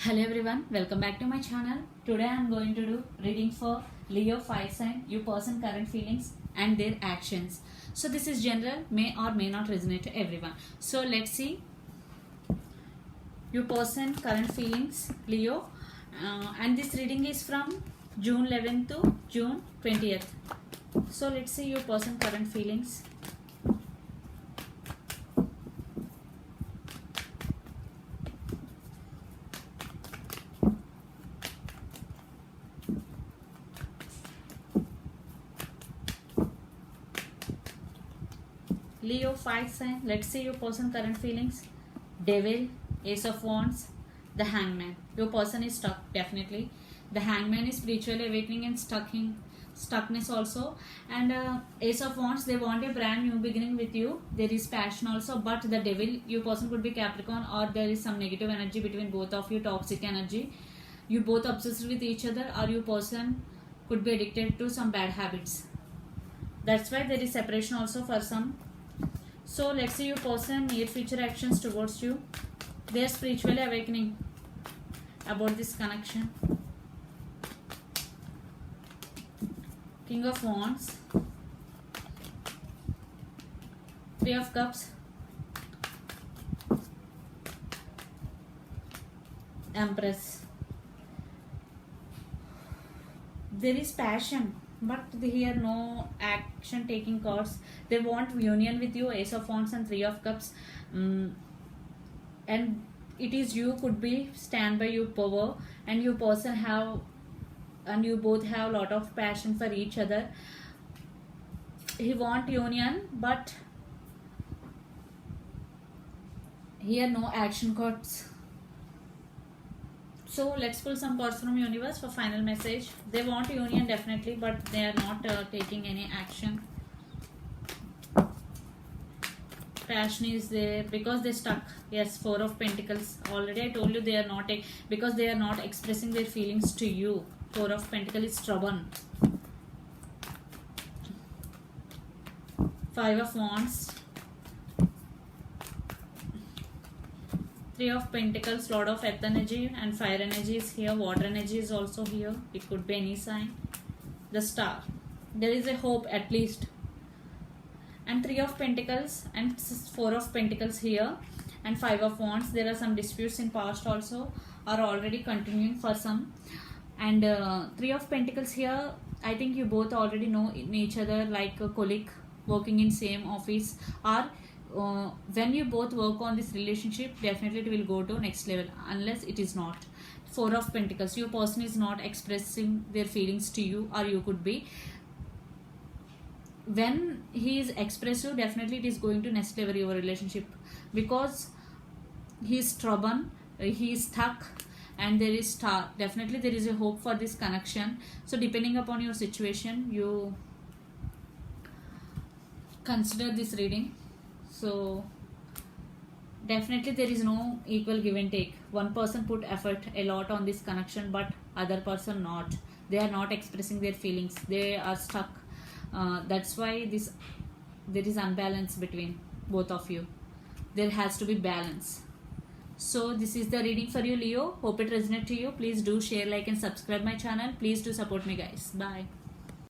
Hello everyone, welcome back to my channel. Today I am going to do reading for Leo fire sign, your person current feelings and their actions. So this is general, may or may not resonate to everyone. So let's see your person current feelings, Leo, and this reading is from June 11th to June 20th. So let's see your person current feelings. Leo fire sign, let's see your person current feelings. Devil, Ace of Wands, the Hangman. Your person is stuck, definitely. The Hangman is spiritually awakening and stuckness also. And Ace of Wands, they want a brand new beginning with you. There is passion also, but the Devil, your person could be Capricorn, or there is some negative energy between both of you, toxic energy. You both obsessed with each other, or your person could be addicted to some bad habits. That's why there is separation also for some. So let's see your person near future actions towards you. They are spiritually awakening about this connection. King of Wands, Three of Cups, Empress. There is passion, but here no action taking cards. They want union with you, Ace of Wands and Three of Cups, and it is you could be stand by your power, and your person have, and you both have a lot of passion for each other. He want union, but here no action cards. So let's pull some cards from universe for final message. They want union definitely, but they are not taking any action. Passion is there because they stuck. Yes, Four of Pentacles. Already I told you they are not because they are not expressing their feelings to you. Four of Pentacles is stubborn. Five of Wands, Three of Pentacles, Lord of Earth energy and fire energy is here. Water energy is also here. It could be any sign. The Star. There is a hope at least. And Three of Pentacles and Four of Pentacles here. And Five of Wands. There are some disputes in past also, are already continuing for some. And Three of Pentacles here. I think you both already know each other, like a colleague working in same office, or when you both work on this relationship, definitely it will go to next level. Unless it is not. Four of Pentacles, your person is not expressing their feelings to you, or you could be. When he is expressive, definitely it is going to next level your relationship, because he is stubborn, he is stuck, and there is definitely there is a hope for this connection. So depending upon your situation, you consider this reading. So definitely there is no equal give and take. One person put effort a lot on this connection, but other person not. They are not expressing their feelings. They are stuck. That's why there is unbalance between both of you. There has to be balance. So this is the reading for you, Leo. Hope it resonates to you. Please do share, like and subscribe my channel. Please do support me, guys. Bye.